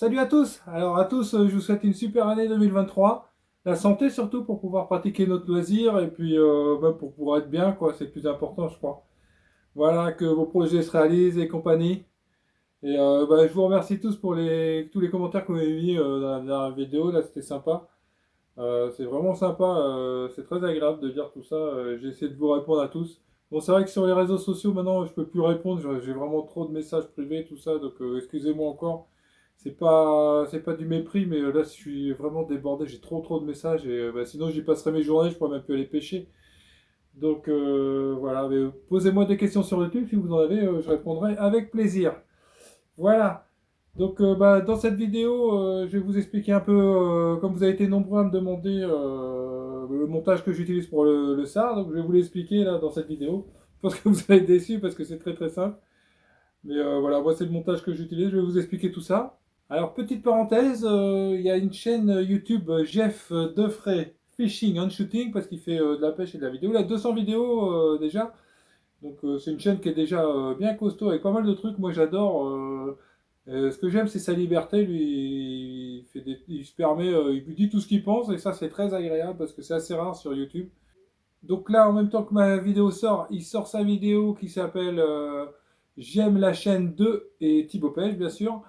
Salut à tous! Alors à tous, je vous souhaite une super année 2023. La santé surtout pour pouvoir pratiquer notre loisir et puis bah, pour pouvoir être bien, quoi, c'est le plus important, je crois. Voilà, que vos projets se réalisent et compagnie. Et bah, je vous remercie tous pour tous les commentaires que vous avez mis dans la dernière vidéo, là c'était sympa. C'est vraiment sympa, c'est très agréable de dire tout ça. J'ai essayé de vous répondre à tous. Bon, c'est vrai que sur les réseaux sociaux maintenant, je peux plus répondre, j'ai vraiment trop de messages privés, tout ça, donc excusez-moi encore. C'est pas du mépris, mais là, je suis vraiment débordé, j'ai trop de messages et bah, sinon j'y passerai mes journées, je pourrais même plus aller pêcher. Donc voilà, mais, posez-moi des questions sur YouTube si vous en avez, je répondrai avec plaisir. Voilà. Donc bah, dans cette vidéo, je vais vous expliquer un peu, comme vous avez été nombreux à me demander le montage que j'utilise pour le SAR, donc je vais vous l'expliquer là dans cette vidéo. Je pense que vous allez être déçus parce que c'est très simple. Mais voilà, moi c'est le montage que j'utilise, je vais vous expliquer tout ça. Alors petite parenthèse, il y a une chaîne YouTube Jeff Defray Fishing and Shooting parce qu'il fait de la pêche et de la vidéo. Il a 200 vidéos déjà. Donc c'est une chaîne qui est déjà bien costaud avec pas mal de trucs. Moi j'adore. Ce que j'aime c'est sa liberté. Lui, il se permet, il vous dit tout ce qu'il pense et ça c'est très agréable parce que c'est assez rare sur YouTube. Donc là en même temps que ma vidéo sort, il sort sa vidéo qui s'appelle J'aime la chaîne 2 et Thibaut Pêche bien sûr.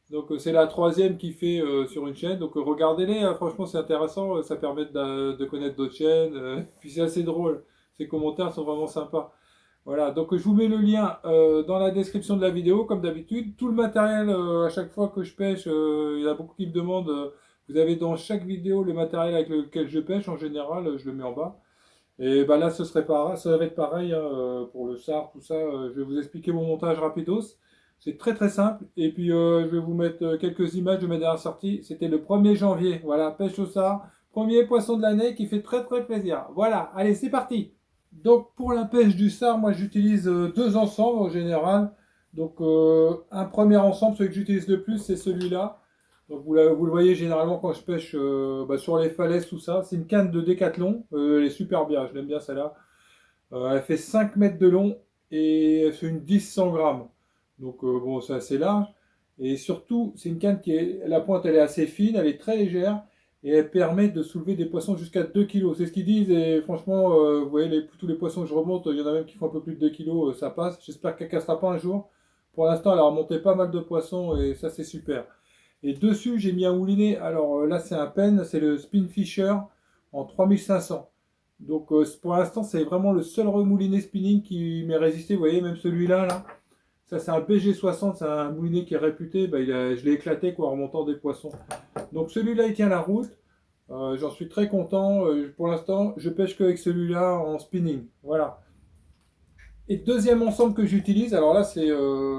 Donc c'est la troisième qu'il fait sur une chaîne. Donc regardez-les, hein, franchement c'est intéressant. Ça permet de connaître d'autres chaînes. Puis c'est assez drôle. Ses commentaires sont vraiment sympas. Voilà, donc je vous mets le lien dans la description de la vidéo, comme d'habitude. Tout le matériel, à chaque fois que je pêche, il y en a beaucoup qui me demandent, vous avez dans chaque vidéo le matériel avec lequel je pêche, en général, je le mets en bas. Et bah là, ce serait pareil, ça va être pareil hein, pour le SAR, tout ça. Je vais vous expliquer mon montage rapidos. C'est très simple. Et puis, je vais vous mettre quelques images de mes dernières sorties. C'était le 1er janvier. Voilà, pêche au SAR. Premier poisson de l'année qui fait très plaisir. Voilà, allez, c'est parti! Donc pour la pêche du sard, moi j'utilise deux ensembles en général. Donc un premier ensemble, celui que j'utilise le plus, c'est celui-là. Donc vous le voyez généralement quand je pêche bah, sur les falaises, tout ça. C'est une canne de Décathlon. Elle est super bien, je l'aime bien celle-là. Elle fait 5 mètres de long et elle fait une 10-100 grammes. Donc bon, c'est assez large. Et surtout, c'est une canne qui est, la pointe elle est assez fine, elle est très légère et elle permet de soulever des poissons jusqu'à 2 kilos. C'est ce qu'ils disent et franchement, vous voyez, tous les poissons que je remonte, il y en a même qui font un peu plus de 2 kilos, ça passe. J'espère qu'elle ne cassera pas un jour. Pour l'instant, elle a remonté pas mal de poissons et ça c'est super. Et dessus, j'ai mis un moulinet. Alors là, c'est un pen, c'est le Spin Fisher en 3500. Donc pour l'instant, c'est vraiment le seul remoulinet spinning qui m'est résisté. Vous voyez, même celui-là, là, ça c'est un BG60, c'est un moulinet qui est réputé. Bah, je l'ai éclaté quoi, en remontant des poissons. Donc celui-là, il tient la route. J'en suis très content. Pour l'instant, je pêche qu'avec celui-là en spinning. Voilà. Et deuxième ensemble que j'utilise, alors là, c'est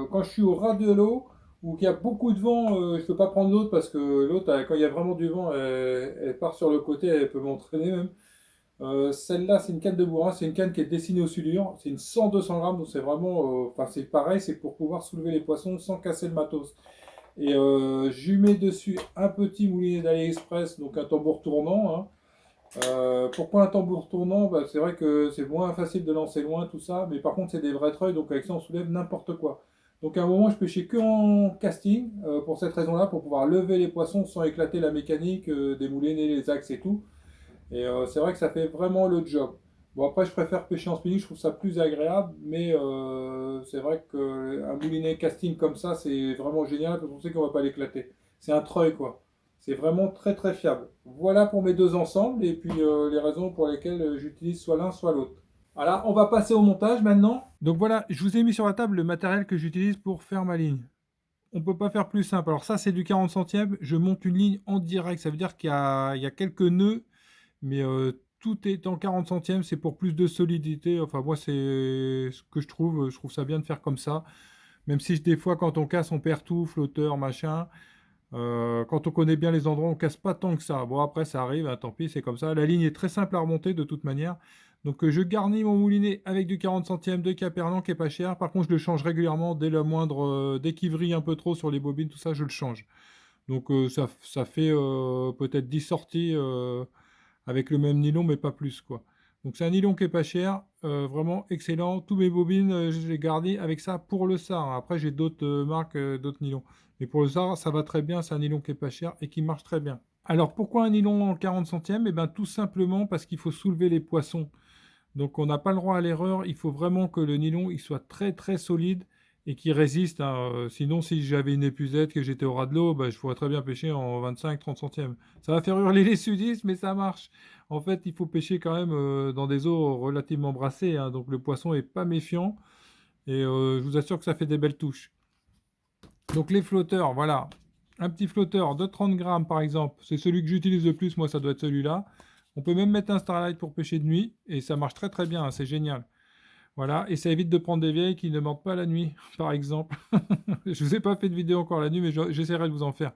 quand je suis au ras de l'eau ou qu'il y a beaucoup de vent, je ne peux pas prendre l'autre parce que l'autre, quand il y a vraiment du vent, elle part sur le côté, elle peut m'entraîner même. Celle-là, c'est une canne de bourrin, c'est une canne qui est dessinée au sulure, c'est une 100-200 grammes, donc c'est vraiment, enfin c'est pareil, c'est pour pouvoir soulever les poissons sans casser le matos. Et je lui mets dessus un petit moulinet d'AliExpress, donc un tambour tournant. Hein. Pourquoi un tambour tournant? Bah, c'est vrai que c'est moins facile de lancer loin, tout ça, mais par contre c'est des vrais treuils, donc avec ça on soulève n'importe quoi. Donc à un moment je pêchais que en casting, pour cette raison-là, pour pouvoir lever les poissons sans éclater la mécanique des moulinets, les axes et tout. Et c'est vrai que ça fait vraiment le job. Bon, après, je préfère pêcher en spinning, je trouve ça plus agréable, mais c'est vrai qu'un moulinet casting comme ça, c'est vraiment génial parce qu'on sait qu'on va pas l'éclater. C'est un treuil, quoi. C'est vraiment très fiable. Voilà pour mes deux ensembles et puis les raisons pour lesquelles j'utilise soit l'un soit l'autre. Voilà, on va passer au montage maintenant. Donc voilà, je vous ai mis sur la table le matériel que j'utilise pour faire ma ligne. On ne peut pas faire plus simple. Alors ça, c'est du 40 centièmes. Je monte une ligne en direct. Ça veut dire qu'il y a quelques nœuds mais tout est en 40 centièmes, c'est pour plus de solidité. Enfin, moi, c'est ce que je trouve. Je trouve ça bien de faire comme ça. Même si des fois, quand on casse, on perd tout, flotteur, machin. Quand on connaît bien les endroits, on casse pas tant que ça. Bon, après, ça arrive, hein, tant pis, c'est comme ça. La ligne est très simple à remonter de toute manière. Donc, je garnis mon moulinet avec du 40 centièmes de Caperlan qui est pas cher. Par contre, je le change régulièrement dès le moindre, dès qu'il vrille un peu trop sur les bobines, tout ça, je le change. Donc, ça fait peut-être 10 sorties avec le même nylon, mais pas plus, quoi. Donc c'est un nylon qui est pas cher, vraiment excellent. Tous mes bobines, je les garnis avec ça pour le SAR. Après, j'ai d'autres marques, d'autres nylons. Mais pour le Zara, ça va très bien, c'est un nylon qui est pas cher et qui marche très bien. Alors pourquoi un nylon en 40 centièmes? Eh bien tout simplement parce qu'il faut soulever les poissons. Donc on n'a pas le droit à l'erreur, il faut vraiment que le nylon il soit très très solide et qu'il résiste, hein. Sinon si j'avais une épuisette, que j'étais au ras de l'eau, bah, je pourrais très bien pêcher en 25-30 centièmes. Ça va faire hurler les sudistes, mais ça marche. En fait, il faut pêcher quand même dans des eaux relativement brassées, hein, donc le poisson est pas méfiant et je vous assure que ça fait des belles touches. Donc les flotteurs, voilà. Un petit flotteur de 30 grammes par exemple, c'est celui que j'utilise le plus, moi ça doit être celui-là. On peut même mettre un Starlight pour pêcher de nuit et ça marche très très bien, hein, c'est génial. Voilà, et ça évite de prendre des vieilles qui ne mentent pas la nuit, par exemple. Je vous ai pas fait de vidéo encore la nuit, mais j'essaierai de vous en faire.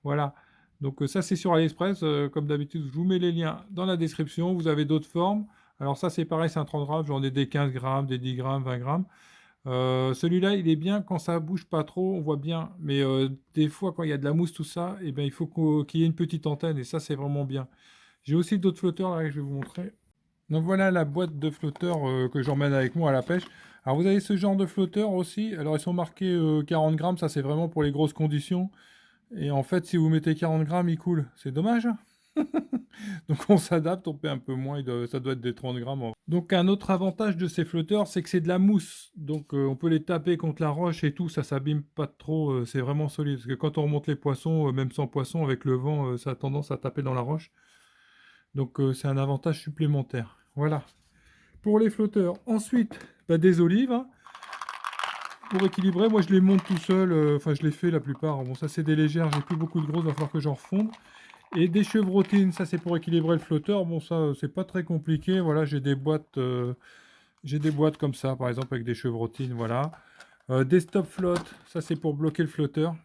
Voilà. Donc ça c'est sur AliExpress, comme d'habitude, je vous mets les liens dans la description. Vous avez d'autres formes. Alors ça c'est pareil, c'est un 30 grammes, j'en ai des 15 grammes, des 10 grammes, 20 grammes. Celui-là, il est bien quand ça bouge pas trop, on voit bien. Mais des fois, quand il y a de la mousse, tout ça, eh ben, il faut qu'il y ait une petite antenne. Et ça, c'est vraiment bien. J'ai aussi d'autres flotteurs là que je vais vous montrer. Donc voilà la boîte de flotteurs que j'emmène avec moi à la pêche. Alors vous avez ce genre de flotteurs aussi. Alors ils sont marqués 40 grammes. Ça, c'est vraiment pour les grosses conditions. Et en fait, si vous mettez 40 grammes, il coule. C'est dommage, hein. Donc on s'adapte, on paie un peu moins, ça doit être des 30 grammes. Donc un autre avantage de ces flotteurs, c'est que c'est de la mousse. Donc on peut les taper contre la roche et tout, ça s'abîme pas trop, c'est vraiment solide. Parce que quand on remonte les poissons, même sans poisson, avec le vent, ça a tendance à taper dans la roche. Donc c'est un avantage supplémentaire. Voilà. Pour les flotteurs. Ensuite, bah, des olives, hein. Pour équilibrer, moi je les monte tout seul, enfin je les fais la plupart. Bon ça c'est des légères, j'ai plus beaucoup de grosses, il va falloir que j'en refonde. Et des chevrotines, ça c'est pour équilibrer le flotteur. Bon, ça c'est pas très compliqué. Voilà, j'ai des boîtes comme ça, par exemple avec des chevrotines. Voilà, des stop float, ça c'est pour bloquer le flotteur.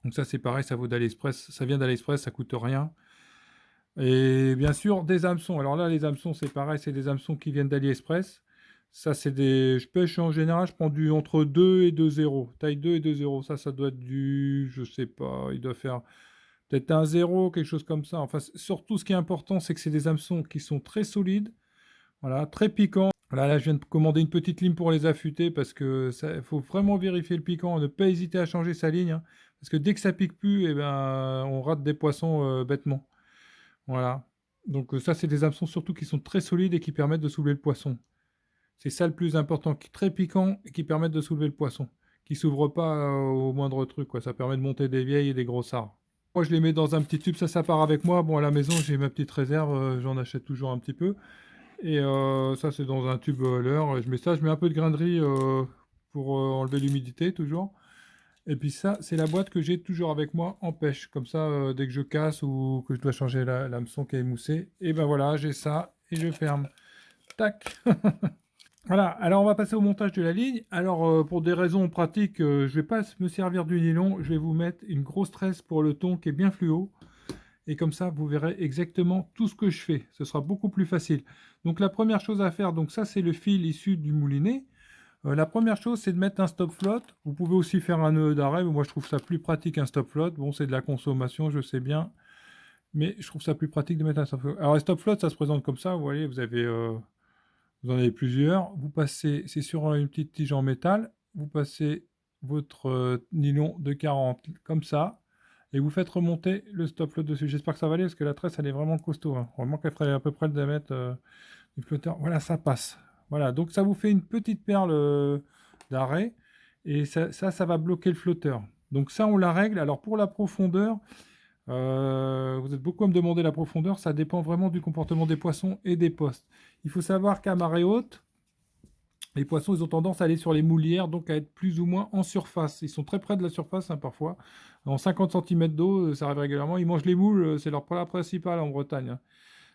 Donc ça c'est pareil, ça vaut d'AliExpress, ça vient d'AliExpress, ça coûte rien. Et bien sûr des hameçons. Alors là les hameçons c'est pareil, c'est des hameçons qui viennent d'AliExpress. Ça c'est des, je pêche en général, je prends du entre 2 et 2,0, taille 2 et 2,0. Ça doit être du, je sais pas, il doit faire peut-être un zéro, quelque chose comme ça. Enfin, surtout, ce qui est important, c'est que c'est des hameçons qui sont très solides, voilà, très piquants. Voilà, là, je viens de commander une petite lime pour les affûter parce que il faut vraiment vérifier le piquant, ne pas hésiter à changer sa ligne, hein, parce que dès que ça pique plus, eh ben, on rate des poissons bêtement. Voilà. Donc ça, c'est des hameçons surtout qui sont très solides et qui permettent de soulever le poisson. C'est ça le plus important, qui très piquant et qui permettent de soulever le poisson, qui s'ouvre pas au moindre truc, quoi. Ça permet de monter des vieilles et des grossards. Moi, je les mets dans un petit tube, ça part avec moi. Bon, à la maison, j'ai ma petite réserve, j'en achète toujours un petit peu. Et ça, c'est dans un tube leurre. Je mets ça, je mets un peu de grain de riz pour enlever l'humidité, toujours. Et puis ça, c'est la boîte que j'ai toujours avec moi en pêche. Comme ça, dès que je casse ou que je dois changer l'hameçon qui est émoussé, et ben voilà, j'ai ça et je ferme. Tac. Voilà, alors on va passer au montage de la ligne. Alors pour des raisons pratiques, je vais pas me servir du nylon, je vais vous mettre une grosse tresse pour le thon qui est bien fluo. Et comme ça, vous verrez exactement tout ce que je fais. Ce sera beaucoup plus facile. Donc la première chose à faire, donc ça c'est le fil issu du moulinet. La première chose, c'est de mettre un stop float. Vous pouvez aussi faire un nœud d'arrêt, mais moi je trouve ça plus pratique un stop float. Bon, c'est de la consommation, je sais bien. Mais je trouve ça plus pratique de mettre un stop float. Alors un stop float, ça se présente comme ça, vous voyez, vous en avez plusieurs. Vous passez, c'est sur une petite tige en métal. Vous passez votre nylon de 40 comme ça. Et vous faites remonter le stop float dessus. J'espère que ça va aller parce que la tresse elle est vraiment costaud, hein. Vraiment qu'elle ferait à peu près le diamètre du flotteur. Voilà, ça passe. Voilà, donc ça vous fait une petite perle d'arrêt. Et ça va bloquer le flotteur. Donc ça, on la règle. Alors pour la profondeur, vous êtes beaucoup à me demander la profondeur, ça dépend vraiment du comportement des poissons et des postes. Il faut savoir qu'à marée haute, les poissons ils ont tendance à aller sur les moulières, donc à être plus ou moins en surface. Ils sont très près de la surface, hein, parfois. En 50 cm d'eau, ça arrive régulièrement. Ils mangent les moules, c'est leur plat principal en Bretagne, hein.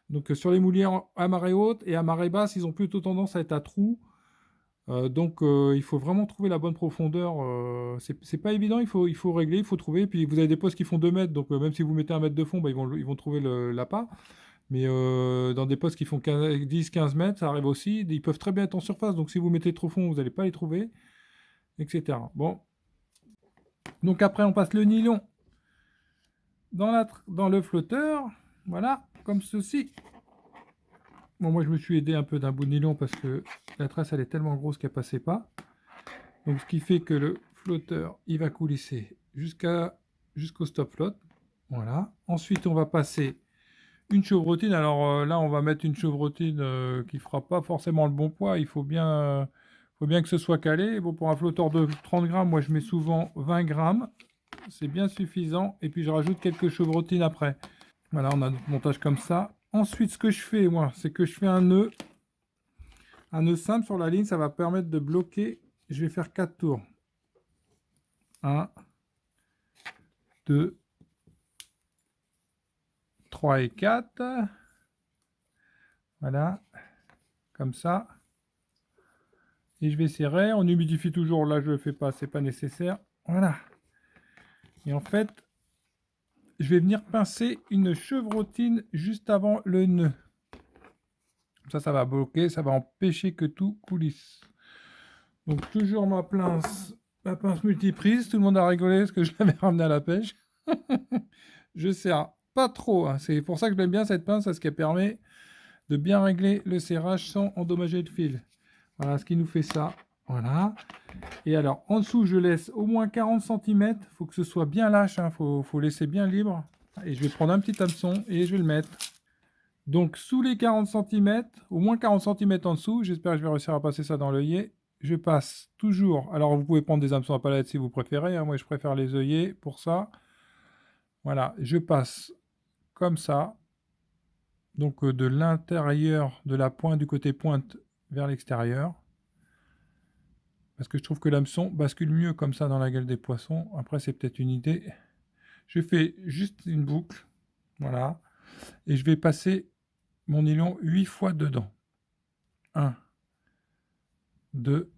Donc sur les moulières à marée haute et à marée basse, ils ont plutôt tendance à être à trous. Donc il faut vraiment trouver la bonne profondeur. C'est pas évident, il faut régler, il faut trouver. Puis vous avez des postes qui font 2 mètres, donc même si vous mettez 1 mètre de fond, bah, ils vont trouver l'appât. Mais dans des postes qui font 10-15 mètres, ça arrive aussi. Ils peuvent très bien être en surface, donc si vous mettez trop fond, vous n'allez pas les trouver, etc. Bon. Donc après, on passe le nylon dans le flotteur. Voilà, comme ceci. Bon, moi je me suis aidé un peu d'un bout de nylon parce que la tresse elle est tellement grosse qu'elle passait pas. Donc ce qui fait que le flotteur il va coulisser jusqu'au stop flotte. Voilà. Ensuite, on va passer une chevrotine. Alors là, on va mettre une chevrotine qui fera pas forcément le bon poids. Il faut bien que ce soit calé. Bon, pour un flotteur de 30 grammes, moi je mets souvent 20 grammes. C'est bien suffisant. Et puis je rajoute quelques chevrotines après. Voilà, on a notre montage comme ça. Ensuite, ce que je fais, moi, c'est que je fais un nœud. Un nœud simple sur la ligne, ça va permettre de bloquer. Je vais faire 4 tours. 1, 2, 3 et 4. Voilà, comme ça. Et je vais serrer. On humidifie toujours. Là, je ne le fais pas, c'est pas nécessaire. Voilà. Et en fait, je vais venir pincer une chevrotine juste avant le nœud. Ça va bloquer, ça va empêcher que tout coulisse. Donc toujours ma pince multiprise. Tout le monde a rigolé parce que je l'avais ramené à la pêche. Je serre pas trop. Hein. C'est pour ça que j'aime bien cette pince, parce qu'elle permet de bien régler le serrage sans endommager le fil. Voilà ce qui nous fait ça. Voilà. Et alors en dessous, je laisse au moins 40 cm. Il faut que ce soit bien lâche. Il faut laisser bien libre. Et je vais prendre un petit hameçon et je vais le mettre. Donc sous les 40 cm, au moins 40 cm en dessous, j'espère que je vais réussir à passer ça dans l'œillet. Je passe toujours, alors vous pouvez prendre des hameçons à palette si vous préférez, hein. Moi je préfère les œillets pour ça. Voilà, je passe comme ça, donc de l'intérieur de la pointe, du côté pointe vers l'extérieur. Parce que je trouve que l'hameçon bascule mieux comme ça dans la gueule des poissons. Après c'est peut-être une idée. Je fais juste une boucle, voilà, et je vais passer mon nylon 8 fois dedans. 1, 2,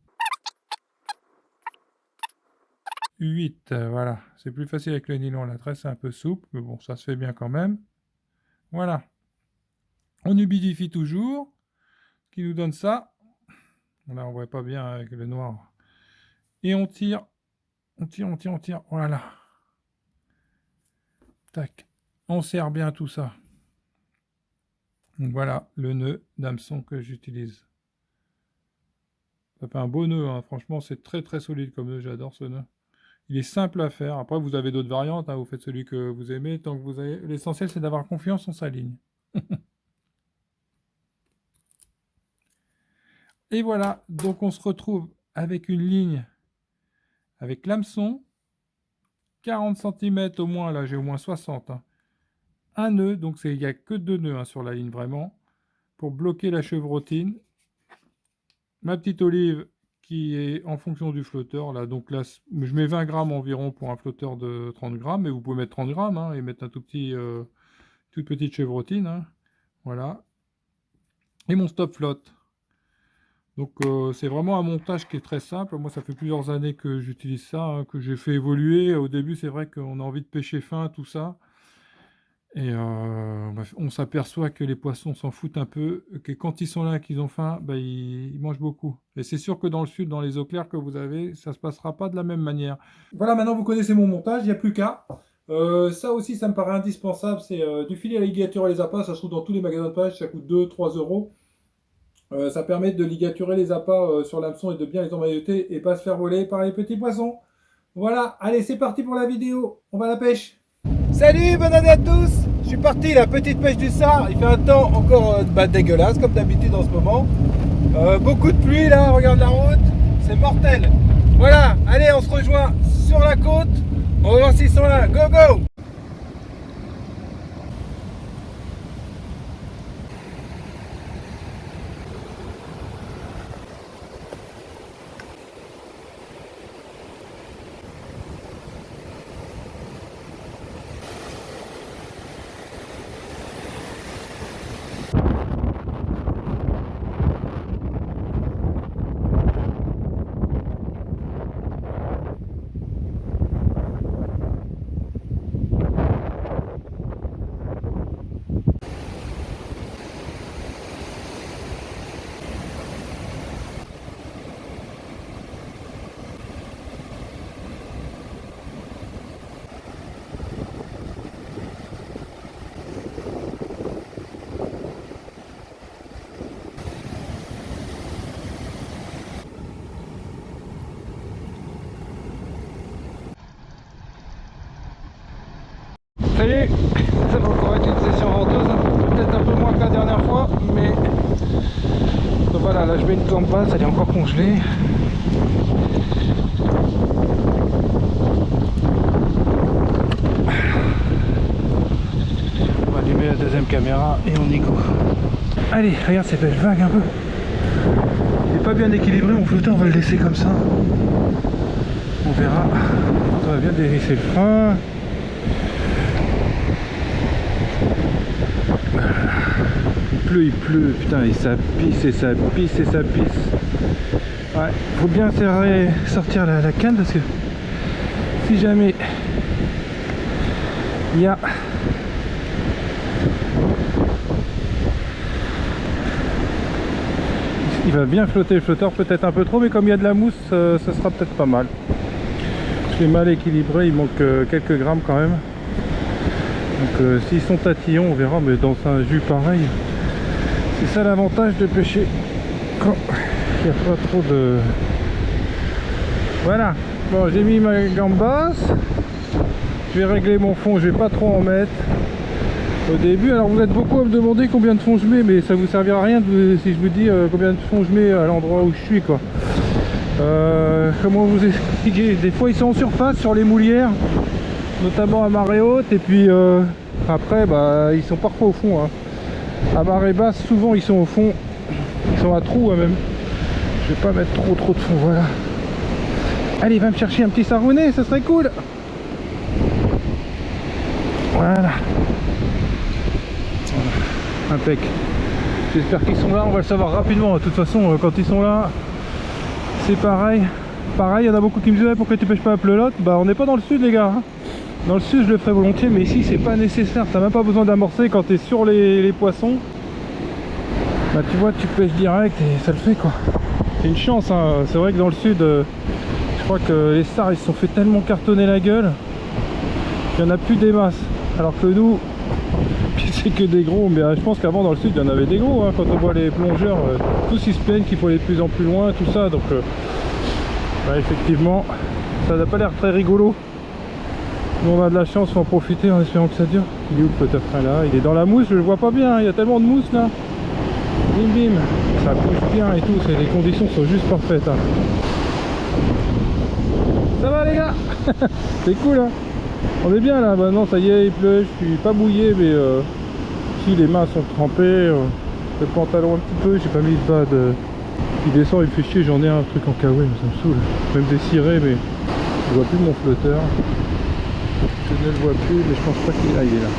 8. Voilà. C'est plus facile avec le nylon. La tresse est un peu souple, mais bon, ça se fait bien quand même. Voilà. On humidifie toujours, ce qui nous donne ça. Là, on voit pas bien avec le noir. Et on tire. On tire. Voilà. Tac. On serre bien tout ça. Donc voilà le nœud d'hameçon que j'utilise. Ça fait un beau nœud, hein. Franchement, c'est très très solide comme nœud. J'adore ce nœud. Il est simple à faire. Après, vous avez d'autres variantes. Hein. Vous faites celui que vous aimez. Tant que vous avez... L'essentiel, c'est d'avoir confiance en sa ligne. Et voilà. Donc, on se retrouve avec une ligne avec l'hameçon. 40 cm au moins. Là, j'ai au moins 60. Hein. Un nœud. Donc, il n'y a que 2 nœuds hein, sur la ligne, vraiment. Pour bloquer la chevrotine. Ma petite olive qui est en fonction du flotteur. Là, donc là, je mets 20 grammes environ pour un flotteur de 30 grammes, mais vous pouvez mettre 30 grammes hein, et mettre un toute petite chevrotine. Hein. Voilà. Et mon stop flotte. Donc c'est vraiment un montage qui est très simple. Moi, ça fait plusieurs années que j'utilise ça, hein, que j'ai fait évoluer. Au début, c'est vrai qu'on a envie de pêcher fin, tout ça. Et on s'aperçoit que les poissons s'en foutent un peu, que quand ils sont là, qu'ils ont faim, bah, ils mangent beaucoup. Et c'est sûr que dans le sud, dans les eaux claires que vous avez, ça ne se passera pas de la même manière. Voilà, maintenant vous connaissez mon montage, il n'y a plus qu'à. Ça aussi, ça me paraît indispensable, c'est du filet à ligaturer les appâts, ça se trouve dans tous les magasins de pêche, ça coûte 2-3 euros. Ça permet de ligaturer les appâts sur l'hameçon et de bien les emmailloter et pas se faire voler par les petits poissons. Voilà, allez, c'est parti pour la vidéo, on va à la pêche. Salut, bonne année à tous. Je suis parti, la petite pêche du Sar. Il fait un temps encore dégueulasse, comme d'habitude en ce moment. Beaucoup de pluie là, regarde la route. C'est mortel. Voilà, allez, on se rejoint sur la côte. On va voir s'ils sont là. Go, go! Salut. Ça va encore être une session venteuse, peut-être un peu moins que la dernière fois, mais donc voilà, là je mets une clampe basse, elle est encore congelée. On va allumer la deuxième caméra et on y go. Allez, regarde ces belles vagues un peu. Il n'est pas bien équilibré mon flotteur, on va le laisser comme ça. On verra. On va bien dévisser le frein. Il pleut, putain, et ça pisse et ça pisse et ça pisse. Ouais, faut bien sortir la canne parce que si jamais il y a il va bien flotter le flotteur, peut-être un peu trop, mais comme il y a de la mousse, ça sera peut-être pas mal. Je l'ai mal équilibré, il manque quelques grammes quand même. Donc s'ils sont tatillons, on verra, mais dans un jus pareil, c'est ça l'avantage de pêcher quand il n'y a pas trop de... Voilà, bon, j'ai mis ma gambe basse, je vais régler mon fond, je vais pas trop en mettre au début. Alors vous êtes beaucoup à me demander combien de fond je mets, mais ça vous servira à rien si je vous dis combien de fond je mets à l'endroit où je suis, quoi. Comment vous expliquer, des fois ils sont en surface sur les moulières, notamment à marée haute, et puis après bah, ils sont parfois au fond, hein. À marée basse souvent ils sont au fond, ils sont à trou, hein, même. Je vais pas mettre trop de fond, voilà. Allez, va me chercher un petit sargonnet, ça serait cool. Voilà. Impec. J'espère qu'ils sont là, on va le savoir rapidement. De toute façon, quand ils sont là, c'est pareil. Pareil, il y en a beaucoup qui me disent pourquoi tu pêches pas à Pleulotte. Bah on n'est pas dans le sud les gars. Dans le sud je le ferais volontiers, mais ici c'est pas nécessaire. T'as même pas besoin d'amorcer quand t'es sur les poissons. Bah tu vois, tu pêches direct et ça le fait, quoi. C'est une chance, hein. C'est vrai que dans le sud, je crois que les stars ils se sont fait tellement cartonner la gueule qu'il n'y en a plus des masses. Alors que nous, c'est que des gros. Mais je pense qu'avant dans le sud il y en avait des gros, hein. Quand on voit les plongeurs, tous ils se plaignent qu'il faut aller de plus en plus loin, tout ça. Donc bah, effectivement, ça n'a pas l'air très rigolo. Nous on a de la chance, faut en profiter en espérant que ça dure. Il est où le peut-être là? Il est dans la mousse, je le vois pas bien, hein. Il y a tellement de mousse là. Bim bim, ça bouge bien et tout, les conditions sont juste parfaites, hein. Ça va les gars? C'est cool, hein. On est bien là, maintenant ça y est, il pleut, je suis pas mouillé, mais si les mains sont trempées, le pantalon un petit peu, j'ai pas mis de bas de... Il descend, il me fait chier, j'en ai un truc en kawaii, ça me saoule. Même des cirés, mais je vois plus mon flotteur. Je ne le vois plus, mais je pense pas qu'il est là, il est là.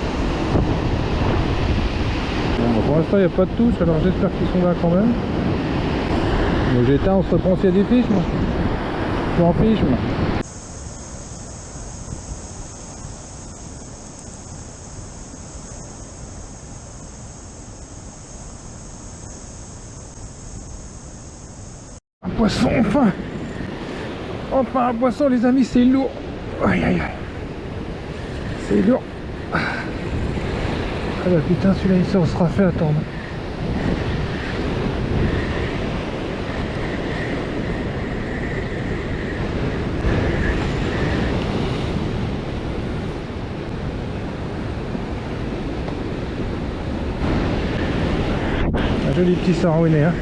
Bon, pour l'instant il n'y a pas de touche, alors j'espère qu'ils sont là quand même. Bon, j'éteins, on se reprend s'il y a des fiches, moi. Je m'en fiche, moi. Un poisson, enfin! Enfin un poisson les amis, c'est lourd! Aïe aïe aïe! C'est lourd! Ah bah putain, celui-là il se sera fait attendre. Un joli petit sarrouinet, hein.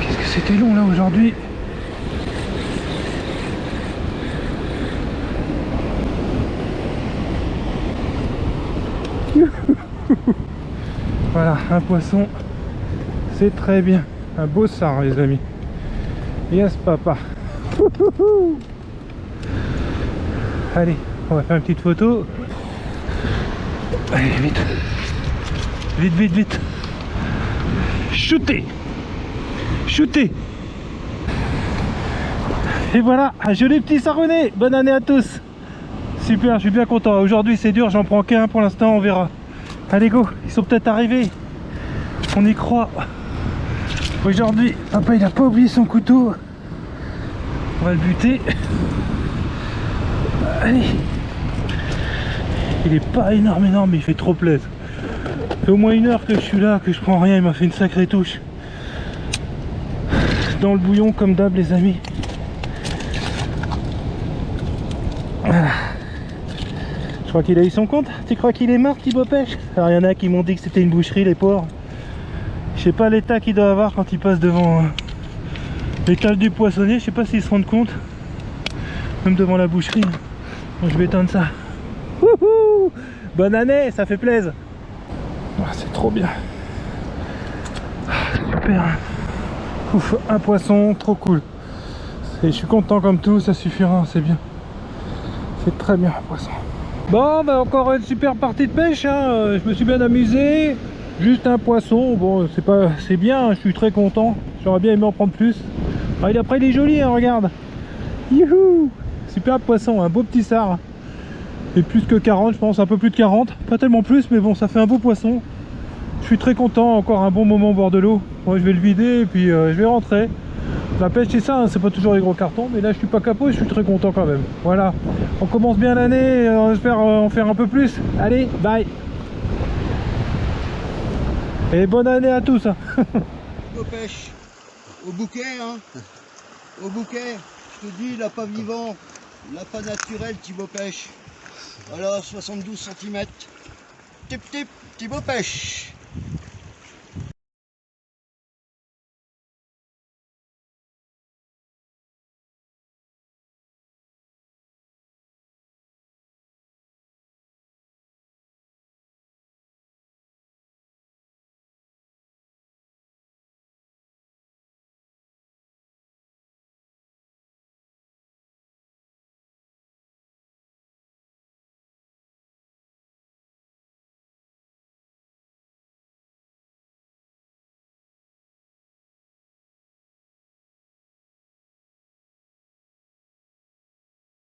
Qu'est-ce que c'était long là aujourd'hui. Voilà, un poisson, c'est très bien. Un beau sard les amis. Yes papa. Allez, on va faire une petite photo. Allez, vite. Vite, vite, vite. Shootez. Shootez. Et voilà, un joli petit sargonnet. Bonne année à tous. Super, je suis bien content. Aujourd'hui c'est dur, j'en prends qu'un pour l'instant, on verra. Allez go, ils sont peut-être arrivés. On y croit. Aujourd'hui, papa il a pas oublié son couteau. On va le buter. Allez. Il est pas énorme, mais il fait trop plaisir. Ça fait au moins 1 heure que je suis là, que je prends rien, il m'a fait une sacrée touche. Dans le bouillon comme d'hab les amis. Voilà. Je crois qu'il a eu son compte. Tu crois qu'il est mort, Thibaut Pêche? Alors il y en a qui m'ont dit que c'était une boucherie, les pauvres. Je sais pas l'état qu'il doit avoir quand il passe devant l'étal du poissonnier. Je sais pas s'ils se rendent compte. Même devant la boucherie. Bon, je vais éteindre ça. Wouhou! Bonne année, ça fait plaisir. Ah, c'est trop bien. Ah, super. Ouf, un poisson, trop cool. Et je suis content comme tout, ça suffira, c'est bien. C'est très bien un poisson. Bon, bah encore une super partie de pêche, hein. Je me suis bien amusé. Juste un poisson, bon c'est bien, hein. Je suis très content. J'aurais bien aimé en prendre plus. Ah, après il est joli, hein, regarde. Youhou! Super poisson, un beau petit sard. Et plus que 40, je pense, un peu plus de 40. Pas tellement plus, mais bon, ça fait un beau poisson. Je suis très content, encore un bon moment au bord de l'eau. Moi je vais le vider et puis je vais rentrer. La pêche c'est ça, hein, c'est pas toujours les gros cartons, mais là je suis pas capot et je suis très content quand même. Voilà, on commence bien l'année, on espère en faire un peu plus. Allez, bye. Et bonne année à tous. Thibaut Pêche, au bouquet, hein. Au bouquet, je te dis, l'appât vivant, l'appât naturel Thibaut Pêche. Voilà, 72 cm. Tip tip, Thibaut Pêche.